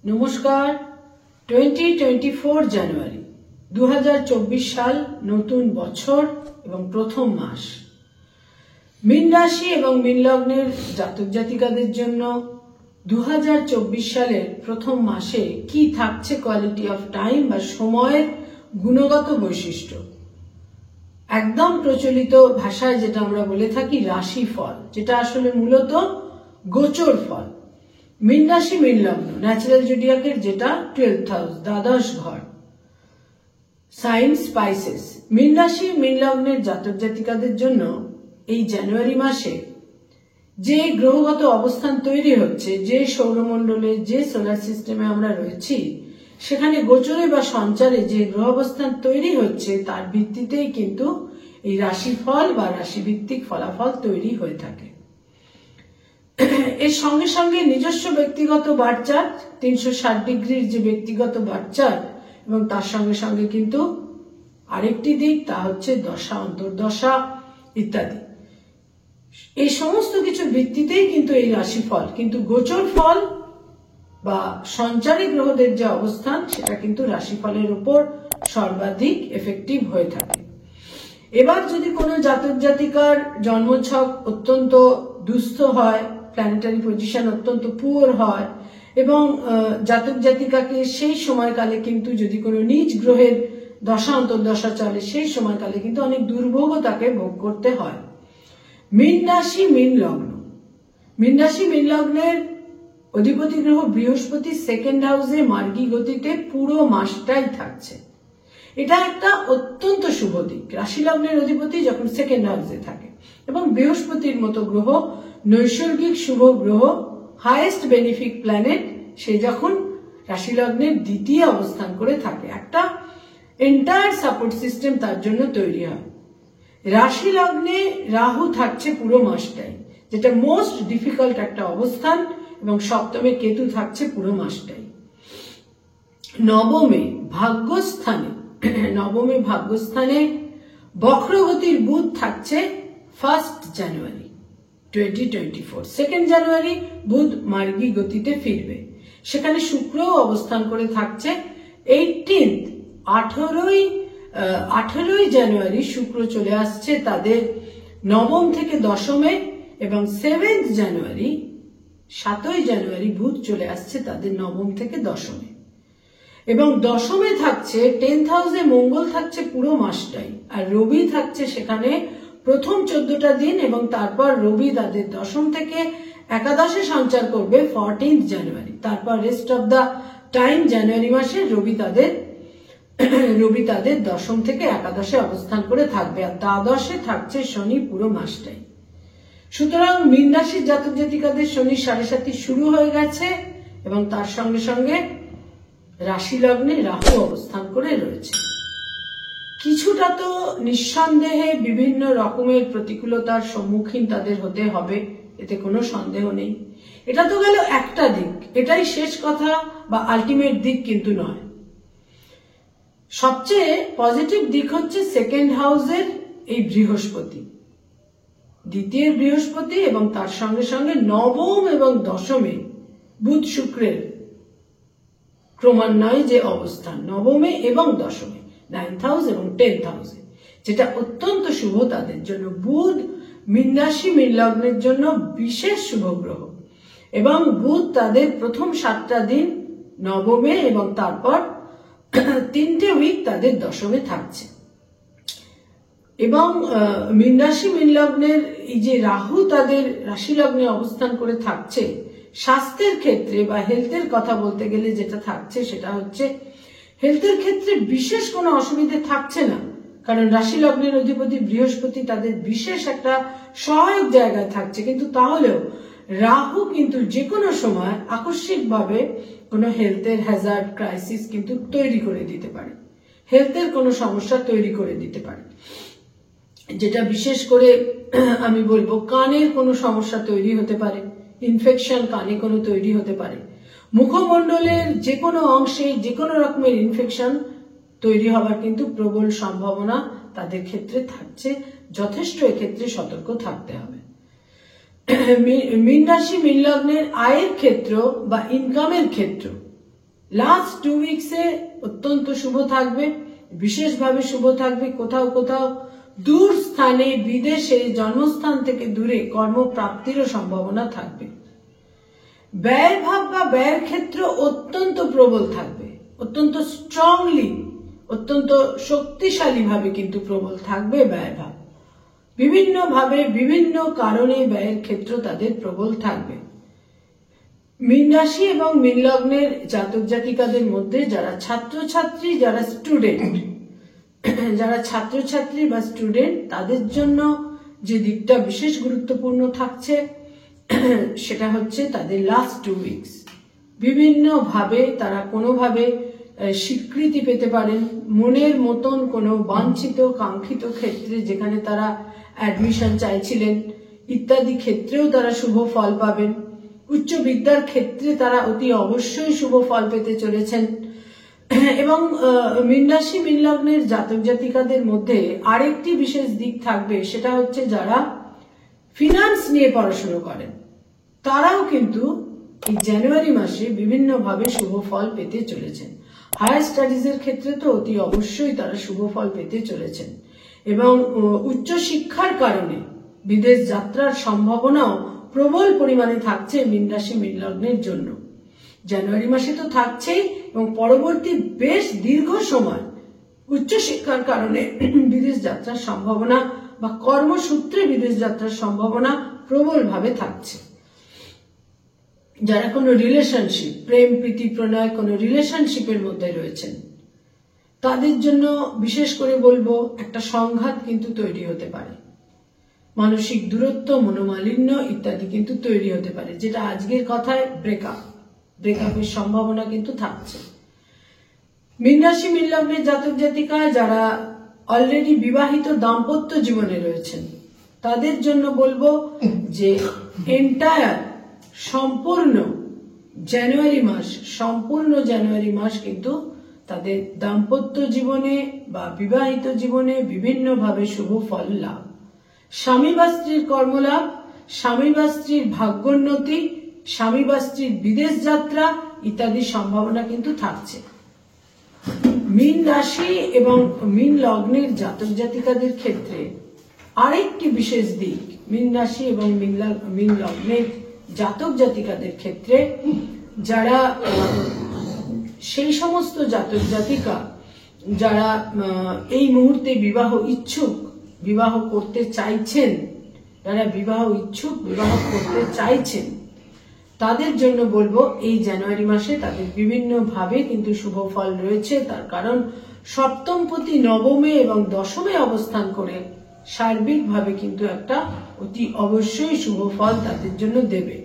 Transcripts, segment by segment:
নমস্কার। 2024 জানুয়ারি 2024 সাল, নতুন বছর এবং প্রথম মাস। মীন রাশি এবং মীন লগ্নের জাতক জাতিকাদের জন্য 2024 সালের প্রথম মাসে কি থাকছে কোয়ালিটি অফ টাইম বা সময়ের গুণগত বৈশিষ্ট্য। একদম প্রচলিত ভাষায় যেটা আমরা বলে থাকি রাশি ফল, যেটা আসলে মূলত গোচর ফল। মীন রাশি মীন লগ্ন ন্যাচারাল জোডিয়াকের যেটা 12th হাউস, দ্বাদশ ঘর, সাইন স্পাইসেস। মীন রাশি মীন লগ্নের জাতক জাতিকাদের জন্য এই জানুয়ারি মাসে যে গ্রহগত অবস্থান তৈরি হচ্ছে, যে সৌরমণ্ডলে যে সোলার সিস্টেমে আমরা রয়েছি, সেখানে গোচরে বা সঞ্চারে যে গ্রহ অবস্থান তৈরি হচ্ছে তার ভিত্তিতেই কিন্তু এই রাশিফল বা রাশিভিত্তিক ফলাফল তৈরি হয়ে থাকে। এর সঙ্গে সঙ্গে নিজস্ব ব্যক্তিগত বার্চার্ট, 360 ডিগ্রির যে ব্যক্তিগত বার্চার্ট, এবং তার সঙ্গে সঙ্গে কিন্তু আরেকটি দিক, তা হচ্ছে দশা, অন্তর্দশা ইত্যাদি। এই সমস্ত কিছু ভিত্তিতেই কিন্তু এই রাশিফল, কিন্তু গোচর ফল বা সঞ্চারী গ্রহদের যে অবস্থান, সেটা কিন্তু রাশিফলের উপর সর্বাধিক এফেক্টিভ হয়ে থাকে। এবার যদি কোনো জাতক জাতিকার জন্মছক অত্যন্ত দুস্থ হয়, প্ল্যানেটারি পজিশন অত্যন্ত পুয়ার হয়, এবং জাতক জাতিকাকে সেই সময়কালে কিন্তু যদি কোনো নিজ গ্রহের দশা অন্তর্দশা চলে, সেই সময়কালে কিন্তু অনেক দুর্ভোগও তাকে ভোগ করতে হয়। মীন রাশি মীন লগ্ন, মীন রাশি মীন লগ্নের অধিপতি গ্রহ বৃহস্পতি সেকেন্ড হাউসে মার্গী গতিতে পুরো মাসটাই থাকছে। এটা একটা অত্যন্ত শুভ দিক। রাশি লগ্নের অধিপতি যখন সেকেন্ড হাউসে থাকে এবং বৃহস্পতির মতো গ্রহ, নৈসর্গিক শুভ গ্রহ, হাইয়েস্ট বেনিফিক প্ল্যানেট, সে যখন রাশি লগ্নের দ্বিতীয় অবস্থান করে থাকে, একটা এন্টায়ার সাপোর্ট সিস্টেম তার জন্য তৈরি হয়। রাশি লগ্নে রাহু থাকছে পুরো মাসটাই, যেটা মোস্ট ডিফিকাল্ট একটা অবস্থান, এবং সপ্তমে কেতু থাকছে পুরো মাসটাই। নবমে ভাগ্যস্থানে বক্রগতির বুধ থাকছে 1 জানুয়ারি 2024। 2 জানুয়ারি বুধ মার্গী গতিতে ফিরবে। সেখানে শুক্র অবস্থান করে থাকছে 18ই জানুয়ারি শুক্র চলে আসছে তাদের নবম থেকে দশমে, এবং 7 জানুয়ারি 7ই জানুয়ারি বুধ চলে আসছে তাদের নবম থেকে দশমে, এবং দশমে থাকছে 10th হাউসে মঙ্গল থাকছে পুরো মাসটাই, আর রবি থাকছে সেখানে প্রথম 14টা দিন, এবং তারপর রবি তাদের দশম থেকে একাদশে সঞ্চার করবে 14th জানুয়ারি। তারপর রেস্ট অফ দা টাইম জানুয়ারি মাসে রবি তাদের দশম থেকে একাদশে অবস্থান করে থাকবে, আর দ্বাদশে থাকছে শনি পুরো মাসটাই। সুতরাং মীন রাশির জাতক জাতিকাদের শনির 7.5 শুরু হয়ে গেছে, এবং তার সঙ্গে সঙ্গে রাশি লগ্নে রাহু অবস্থান করে রয়েছে। কিছুটা তো নিঃসন্দেহে বিভিন্ন রকমের প্রতিকূলতার সম্মুখীন তাদের হতে হবে, এতে কোনো সন্দেহ নেই। এটা তো গেল একটা দিক, এটাই শেষ কথা বা আলটিমেট দিক কিন্তু নয়। সবচেয়ে পজিটিভ দিক হচ্ছে সেকেন্ড হাউসের এই বৃহস্পতি, দ্বিতীয় বৃহস্পতি, এবং তার সঙ্গে সঙ্গে নবম এবং দশমে বুধ শুক্রের ক্রমান্বয়ে যে অবস্থান, নবমে এবং দশমে, 9th হাউস এবং 10th হাউসে, যেটা অত্যন্ত শুভ তাদের জন্য। বুধ মীন রাশি মীন লগ্নের জন্য বিশেষ শুভ গ্রহ, এবং বুধ তাদের প্রথম 7টা দিন নবমে, এবং তারপর 3টে উইক তাদের দশমে থাকছে। এবং মীন রাশি মীন লগ্নের এই যে রাহু তাদের রাশি লগ্নে অবস্থান করে থাকছে, স্বাস্থ্যের ক্ষেত্রে বা হেলথের কথা বলতে গেলে যেটা থাকছে, সেটা হচ্ছে হেলথের ক্ষেত্রে বিশেষ কোনো অসুবিধে থাকছে না, কারণ রাশি লগ্নের অধিপতি বৃহস্পতি তাদের বিশেষ একটা সহায়ক জায়গায় থাকছে। কিন্তু তাহলেও রাহু কিন্তু যে কোনো সময় আকস্মিকভাবে কোনো হেলথের হ্যাজার্ড, ক্রাইসিস কিন্তু তৈরি করে দিতে পারে, হেলথের কোনো সমস্যা তৈরি করে দিতে পারে, যেটা বিশেষ করে আমি বলবো কানের কোনো সমস্যা তৈরি হতে পারে, ইনফেকশন কানে কোনো তৈরি হতে পারে, মুখমণ্ডলের যে কোনো অংশে যে কোনো রকমের ইনফেকশন তৈরি হবার কিন্তু প্রবল সম্ভাবনা তাদের ক্ষেত্রে থাকছে। যথেষ্ট এক্ষেত্রে সতর্ক থাকতে হবে। মীন রাশি মীন লগ্নের আয়ের ক্ষেত্র বা ইনকামের ক্ষেত্র লাস্ট 2 উইকসে অত্যন্ত শুভ থাকবে, বিশেষভাবে শুভ থাকবে। কোথাও কোথাও দূর স্থানে, বিদেশে, জন্মস্থান থেকে দূরে কর্মপ্রাপ্তিরও সম্ভাবনা থাকবে। ব্যয়ের ভাব বা ব্যয়ের ক্ষেত্র অত্যন্ত প্রবল থাকবে, অত্যন্ত স্ট্রংলি, অত্যন্ত শক্তিশালী ভাবে কিন্তু প্রবল থাকবে ব্যয়ের ভাব। বিভিন্ন ভাবে, বিভিন্ন কারণে ব্যয়ের ক্ষেত্র তাদের প্রবল থাকবে। মীন রাশি এবং মীন লগ্নের জাতক জাতিকাদের মধ্যে যারা ছাত্রছাত্রী, যারা স্টুডেন্ট, যারা ছাত্রছাত্রী বা স্টুডেন্ট, তাদের জন্য যে দিকটা বিশেষ গুরুত্বপূর্ণ থাকছে সেটা হচ্ছে তাদের লাস্ট 2 উইকস। বিভিন্ন ভাবে তারা কোনোভাবে স্বীকৃতি পেতে পারেন, মনের মতন কোনো বাঞ্ছিত কাঙ্ক্ষিত ক্ষেত্রে যেখানে তারা অ্যাডমিশন চাইছিলেন ইত্যাদি ক্ষেত্রেও তারা শুভ ফল পাবেন। উচ্চ বিদ্যার ক্ষেত্রে তারা অতি অবশ্যই শুভ ফল পেতে চলেছেন। এবং মীন রাশি মীন লগ্নের জাতক জাতিকাদের মধ্যে আরেকটি বিশেষ দিক থাকবে, সেটা হচ্ছে যারা ফিনান্স নিয়ে পড়াশোনা করেন তারাও কিন্তু এই জানুয়ারি মাসে বিভিন্ন ভাবে শুভ ফল পেতে চলেছেন। হায়ার স্টাডিজের ক্ষেত্রে তো অতি অবশ্যই তারা শুভ ফল পেতে চলেছেন এবং উচ্চ শিক্ষার কারণে বিদেশ যাত্রার সম্ভাবনাও প্রবল পরিমাণে থাকছে মীন রাশি মীন লগ্নের জন্য। জানুয়ারি মাসে তো থাকছেই এবং পরবর্তী বেশ দীর্ঘ সময় উচ্চশিক্ষার কারণে বিদেশ যাত্রার সম্ভাবনা বা কর্মসূত্রে বিদেশ যাত্রার সম্ভাবনা প্রবলভাবে থাকছে। যারা কোনো রিলেশনশিপ, প্রেম প্রীতি প্রণয় কোনো রিলেশনশিপের মধ্যে রয়েছেন তাদের জন্য বিশেষ করে বলবো একটা সংঘাত কিন্তু তৈরি হতে পারে, মানসিক দূরত্ব, মনোমালিন্য ইত্যাদি কিন্তু তৈরি হতে পারে, যেটা আজকের কথায় ব্রেকআপের সম্ভাবনা কিন্তু থাকছে। মীন রাশি মীন লগ্নের জাতক জাতিকা যারা অলরেডি বিবাহিত দাম্পত্য জীবনে রয়েছেন তাদের জন্য বলবো যে এন্টায়ার সম্পূর্ণ জানুয়ারি মাস কিন্তু তাদের দাম্পত্য জীবনে বা বিবাহিত জীবনে বিভিন্নভাবে শুভ ফল লাভ, স্বামী বা স্ত্রীর কর্মলাভ, স্বামী বা স্ত্রীর ভাগ্যোন্নতি, স্বামী বা স্ত্রীর বিদেশ যাত্রা ইত্যাদি সম্ভাবনা কিন্তু থাকছে। মীন রাশি এবং মীন লগ্নের জাতক জাতিকাদের ক্ষেত্রে আরেকটি বিশেষ দিক, মীন রাশি এবং মীন লগ্নের জাতক জাতিকাদের ক্ষেত্রে যারা সেই সমস্ত জাতক জাতিকা যারা এই মুহূর্তে বিবাহ ইচ্ছুক, বিবাহ করতে চাইছেন, যারা বিবাহ ইচ্ছুক, বিবাহ করতে চাইছেন তাদের জন্য বলবো এই জানুয়ারি মাসে তাদের বিভিন্ন ভাবে কিন্তু শুভ ফল রয়েছে। তার কারণ সপ্তমপতি নবমে এবং দশমে অবস্থান করে সার্বিকভাবে কিন্তু একটা অতি অবশ্যই শুভ ফল তাদের জন্য দেবে।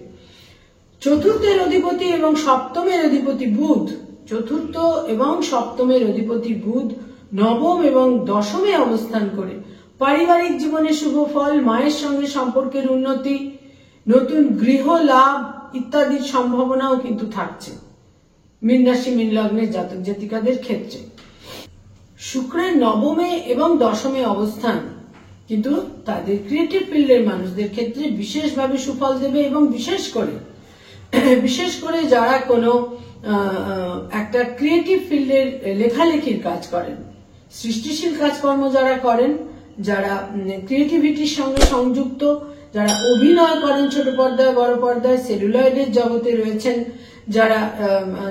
চতুর্থের অধিপতি এবং সপ্তমের অধিপতি বুধ, চতুর্থ এবং সপ্তমের অধিপতি বুধ নবম এবং দশমে অবস্থান করে পারিবারিক জীবনে শুভ ফল, মায়ের সঙ্গে সম্পর্কের উন্নতি, নতুন গৃহ লাভ ইত্যাদির সম্ভাবনাও কিন্তু থাকছে মীন রাশি মীন লগ্নের জাতক জাতিকাদের ক্ষেত্রে। শুক্রের নবমে এবং দশমে অবস্থান কিন্তু তাদের ক্রিয়েটিভ ফিল্ডের মানুষদের ক্ষেত্রে বিশেষভাবে সুফল দেবে এবং বিশেষ করে যারা কোনো একটা ক্রিয়েটিভ ফিল্ডের লেখালেখির কাজ করেন, সৃষ্টিশীল কাজকর্ম যারা করেন, যারা ক্রিয়েটিভিটির সঙ্গে সংযুক্ত, যারা অভিনয় করেন ছোট পর্দায় বড় পর্দায়, সেলুলয়েডের জগতে রয়েছেন,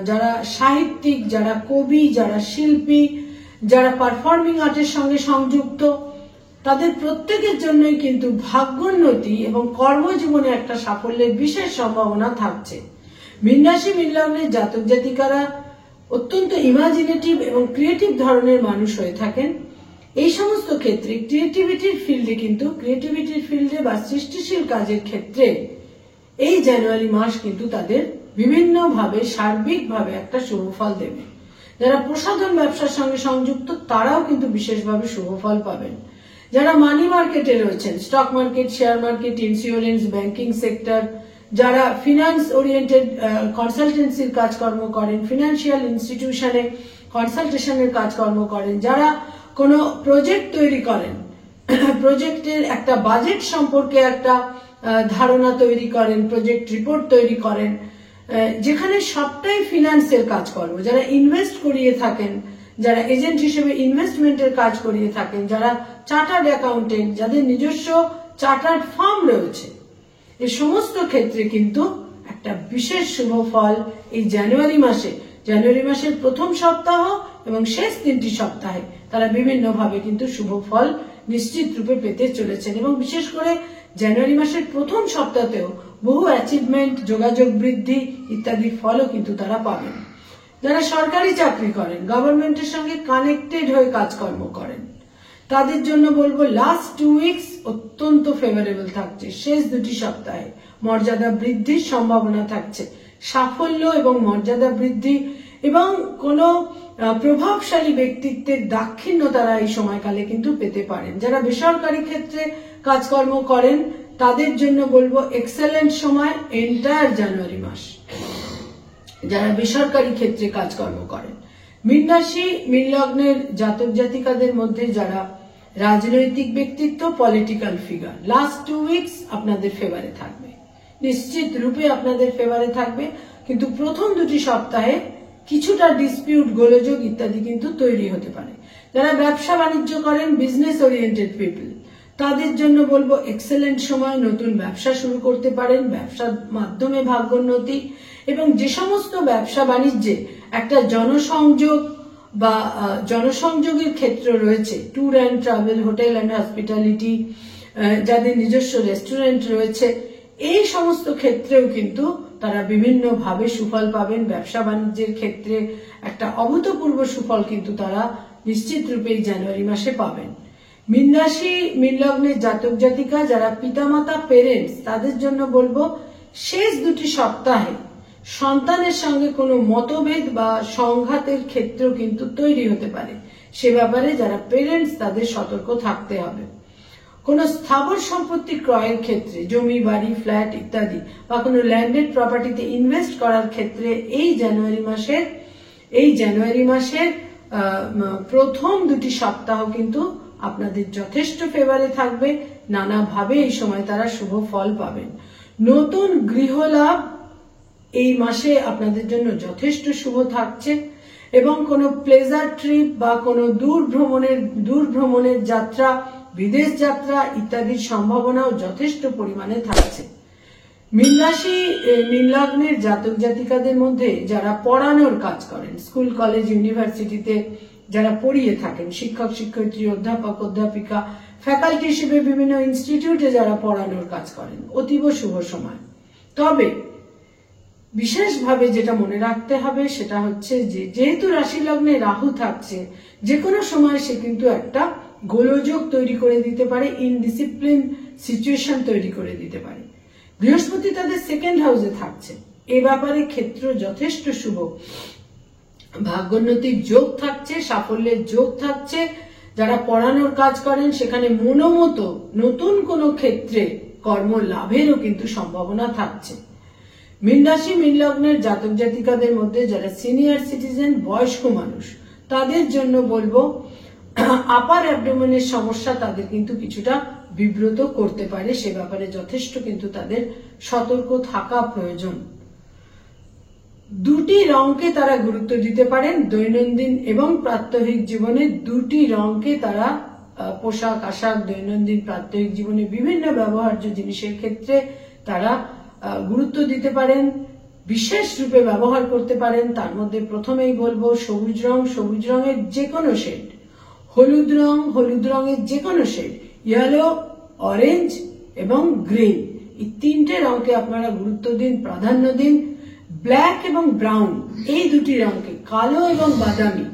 যারা সাহিত্যিক, যারা কবি, যারা শিল্পী, যারা পারফর্মিং আর্টের সঙ্গে সংযুক্ত, তাদের প্রত্যেকের জন্যই কিন্তু ভাগ্যোন্নতি এবং কর্মজীবনে একটা সাফল্যের বিশেষ সম্ভাবনা থাকছে। মীন রাশি মীন লগ্নের জাতক জাতিকারা অত্যন্ত ইমাজিনেটিভ এবং ক্রিয়েটিভ ধরনের মানুষ হয়ে থাকেন। এই সমস্ত ক্ষেত্রে ক্রিয়েটিভিটির ফিল্ডে বা সৃষ্টিশীল কাজের ক্ষেত্রে এই জানুয়ারি মাস কিন্তু তাদের বিভিন্নভাবে সার্বিকভাবে একটা শুভ ফল দেবে। যারা প্রসাধন ব্যবসার সঙ্গে সংযুক্ত তারাও কিন্তু বিশেষভাবে শুভ ফল পাবেন। যারা মানি মার্কেটে রয়েছেন, stock market, share market, insurance, banking sector, যারা ফিনান্স ওরিয়েন্টেড কনসালটেন্সির কাজকর্ম করেন, ফিনান্সিয়াল ইনস্টিটিউশনে কনসালটেশনের কাজকর্ম করেন, যারা কোনো প্রজেক্ট তৈরি করেন, প্রজেক্টের একটা বাজেট সম্পর্কে একটা ধারণা তৈরি করেন, প্রজেক্ট রিপোর্ট তৈরি করেন, যেখানে সবটাই ফিনান্সের কাজকর্ম, যারা ইনভেস্ট করিয়ে থাকেন, যারা এজেন্ট হিসেবে ইনভেস্টমেন্টের কাজ করিয়ে থাকেন, যারা চার্টার্ড অ্যাকাউন্টেন্ট, যাদের নিজস্ব চার্টার্ড ফার্ম রয়েছে, এই সমস্ত ক্ষেত্রে কিন্তু একটা বিশেষ শুভ ফল এই জানুয়ারি মাসের প্রথম সপ্তাহ এবং শেষ 3টি সপ্তাহে তারা বিভিন্ন ভাবে কিন্তু শুভ ফল নিশ্চিত রূপে পেতে চলেছেন। এবং বিশেষ করে জানুয়ারি মাসের প্রথম সপ্তাহেও বহু অ্যাচিভমেন্ট, যোগাযোগ বৃদ্ধি ইত্যাদি ফলও কিন্তু তারা পাবেন। যারা সরকারি চাকরি করেন, গভর্নমেন্টের সঙ্গে কানেক্টেড হয়ে কাজকর্ম করেন, তাদের জন্য বলবো লাস্ট 2 উইকস অত্যন্ত ফেভারেবল থাকছে। শেষ 2টি সপ্তাহে মর্যাদা বৃদ্ধির সম্ভাবনা থাকছে, সাফল্য এবং মর্যাদা বৃদ্ধি এবং কোনো প্রভাবশালী ব্যক্তিত্বের দাক্ষিণ্য তারা এই সময়কালে কিন্তু পেতে পারেন। যারা বেসরকারি ক্ষেত্রে কাজকর্ম করেন তাদের জন্য বলবো এক্সেলেন্ট সময় এন্টায়ার জানুয়ারি মাস। যারা বেসরকারি ক্ষেত্রে কাজকর্ম করেন, মীন রাশি মীন লগ্নের জাতক জাতিকাদের মধ্যে যারা রাজনৈতিক ব্যক্তিত্ব, পলিটিক্যাল ফিগার, লাস্ট 2 উইকস আপনাদের ফেভারে থাকবে, নিশ্চিত রূপে আপনাদের ফেভারে থাকবে। কিন্তু প্রথম 2টি সপ্তাহে কিছুটা ডিসপিউট, গোলযোগ ইত্যাদি কিন্তু তৈরি হতে পারে। যারা ব্যবসা বাণিজ্য করেন, বিজনেস ওরিয়েন্টেড পিপল, তাদের জন্য বলবো এক্সেলেন্ট সময়, নতুন ব্যবসা শুরু করতে পারেন, ব্যবসার মাধ্যমে ভাগ্যোন্নতি এবং যে সমস্ত ব্যবসা বাণিজ্যে একটা জনসংযোগ বা জনসংযোগের ক্ষেত্র রয়েছে, tour and travel, hotel and hospitality, যাদের নিজস্ব রেস্টুরেন্ট রয়েছে, এই সমস্ত ক্ষেত্রেও কিন্তু তারা বিভিন্ন ভাবে সুফল পাবেন। ব্যবসা বাণিজ্যের ক্ষেত্রে একটা অভূতপূর্ব সুফল কিন্তু তারা নিশ্চিত রূপে এই জানুয়ারি মাসে পাবেন। মীন রাশি মীন লগ্নের জাতক জাতিকা যারা পিতামাতা, পেরেন্টস, তাদের জন্য বলবো শেষ 2টি সপ্তাহে সন্তানের সঙ্গে কোনো মতভেদ বা সংঘাতের ক্ষেত্র কিন্তু তৈরি হতে পারে। সে ব্যাপারে যারা পেরেন্টস তাদের সতর্ক থাকতে হবে। কোনো স্থাবর সম্পত্তি ক্রয়ের ক্ষেত্রে, জমি, বাড়ি, ফ্ল্যাট ইত্যাদি বা কোনো ল্যান্ডেড প্রপার্টিতে ইনভেস্ট করার ক্ষেত্রে এই জানুয়ারি মাসের প্রথম 2টি সপ্তাহ কিন্তু আপনাদের যথেষ্ট ফেভারে থাকবে। নানাভাবে এই সময় তারা শুভ ফল পাবেন। নতুন গৃহ লাভ এই মাসে আপনাদের জন্য যথেষ্ট শুভ থাকছে এবং কোনো প্লেজার ট্রিপ বা কোনো দূর ভ্রমণের যাত্রা, বিদেশ যাত্রা ইত্যাদির সম্ভাবনাও যথেষ্ট পরিমাণে থাকছে। মীন রাশি মীন লগ্নের জাতক জাতিকাদের মধ্যে যারা পড়ানোর কাজ করেন, স্কুল, কলেজ, ইউনিভার্সিটিতে যারা পড়িয়ে থাকেন, শিক্ষক, শিক্ষয়িত্রী, অধ্যাপক, অধ্যাপিকা, ফ্যাকাল্টি হিসেবে বিভিন্ন ইনস্টিটিউটে যারা পড়ানোর কাজ করেন, অতীব শুভ সময়। তবে বিশেষভাবে যেটা মনে রাখতে হবে সেটা হচ্ছে যে যেহেতু রাশি লগ্নে রাহু থাকছে, যে কোনো সময় সে কিন্তু একটা গোলযোগ তৈরি করে দিতে পারে, ইনডিসিপ্লিন সিচুয়েশন তৈরি করে দিতে পারে। বৃহস্পতি তাদের 2nd হাউসে থাকছে, এ ব্যাপারে ক্ষেত্র যথেষ্ট শুভ, ভাগ্যোন্নতির যোগ থাকছে, সাফল্যের যোগ থাকছে। যারা পড়ানোর কাজ করেন সেখানে মনোমত নতুন কোনো ক্ষেত্রে কর্ম লাভেরও কিন্তু সম্ভাবনা থাকছে। মীন রাশি মীন লগ্নের জাতক জাতিকাদের মধ্যে যারা সিনিয়র সিটিজেন, বয়স্ক মানুষ, তাদের জন্য বলবো আপার অ্যাবডোমেনের সমস্যা তাদের কিন্তু কিছুটা বিব্রত করতে পারে। সে ব্যাপারে যথেষ্ট কিন্তু তাদের সতর্ক থাকা প্রয়োজন। 2টি রঙকে তারা গুরুত্ব দিতে পারেন দৈনন্দিন এবং প্রাত্যহিক জীবনে। 2টি রঙকে তারা পোশাক আশাক, দৈনন্দিন প্রাত্যহিক জীবনে বিভিন্ন ব্যবহার্য জিনিসের ক্ষেত্রে তারা গুরুত্ব দিতে পারেন, বিশেষ রূপে ব্যবহার করতে পারেন। তার মধ্যে প্রথমেই বলবো সবুজ রং, সবুজ রঙের যে কোনো শেড, হলুদ রং, হলুদ রঙের যে কোনো শেড, ইয়েলো, অরেঞ্জ এবং গ্রিন, এই 3টে রঙকে আপনারা গুরুত্ব দিন, প্রাধান্য দিন। ব্ল্যাক এবং ব্রাউন, এই 2টি রঙকে, কালো এবং বাদামি,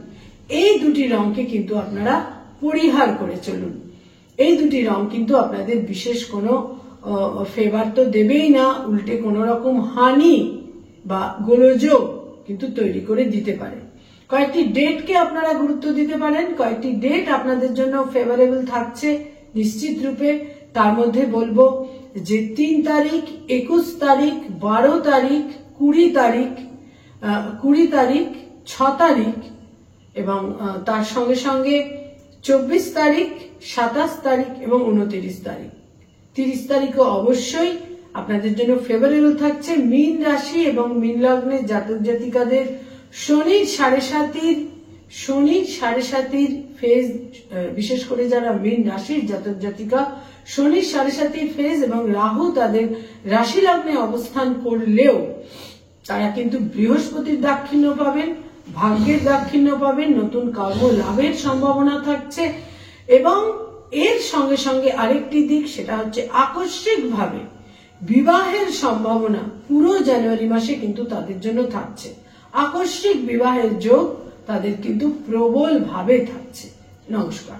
এই 2টি রঙকে কিন্তু আপনারা পরিহার করে চলুন। এই 2টি রং কিন্তু আপনাদের বিশেষ কোনো ফেভার তো দেবেই না, উল্টে কোনো রকম হানি বা গোলযোগ কিন্তু তৈরি করে দিতে পারে। কয়েকটি ডেটকে আপনারা গুরুত্ব দিতে পারেন, কয়েকটি ডেট আপনাদের জন্য ফেভারেবল থাকছে নিশ্চিত রূপে। তার মধ্যে বলবো যে 3 তারিখ, 21 তারিখ, 12 তারিখ, 20 তারিখ, 6 তারিখ এবং তার সঙ্গে সঙ্গে 24 তারিখ, 27 তারিখ এবং 29 তারিখ। 30 তারিখও অবশ্যই আপনাদের জন্য ফেভারেবল থাকছে। মীন রাশি এবং মীন লগ্নের জাতক জাতিকাদের শনির সাড়ে সাতির ফেজ, বিশেষ করে যারা মীন রাশির জাতক জাতিকা, শনির সাড়ে সাতির ফেজ এবং রাহু তাদের রাশি লগ্নে অবস্থান করলেও তারা কিন্তু বৃহস্পতির দাক্ষিণ্য পাবেন, ভাগ্যের দাক্ষিণ্য পাবেন, নতুন কর্ম লাভের সম্ভাবনা থাকছে। এবং এর সঙ্গে সঙ্গে আরেকটি দিক, সেটা হচ্ছে আকস্মিকভাবে বিবাহের সম্ভাবনা পুরো জানুয়ারি মাসে কিন্তু তাদের জন্য থাকছে। আকস্মিক বিবাহের যোগ তাদের কিন্তু প্রবল ভাবে থাকছে। নমস্কার।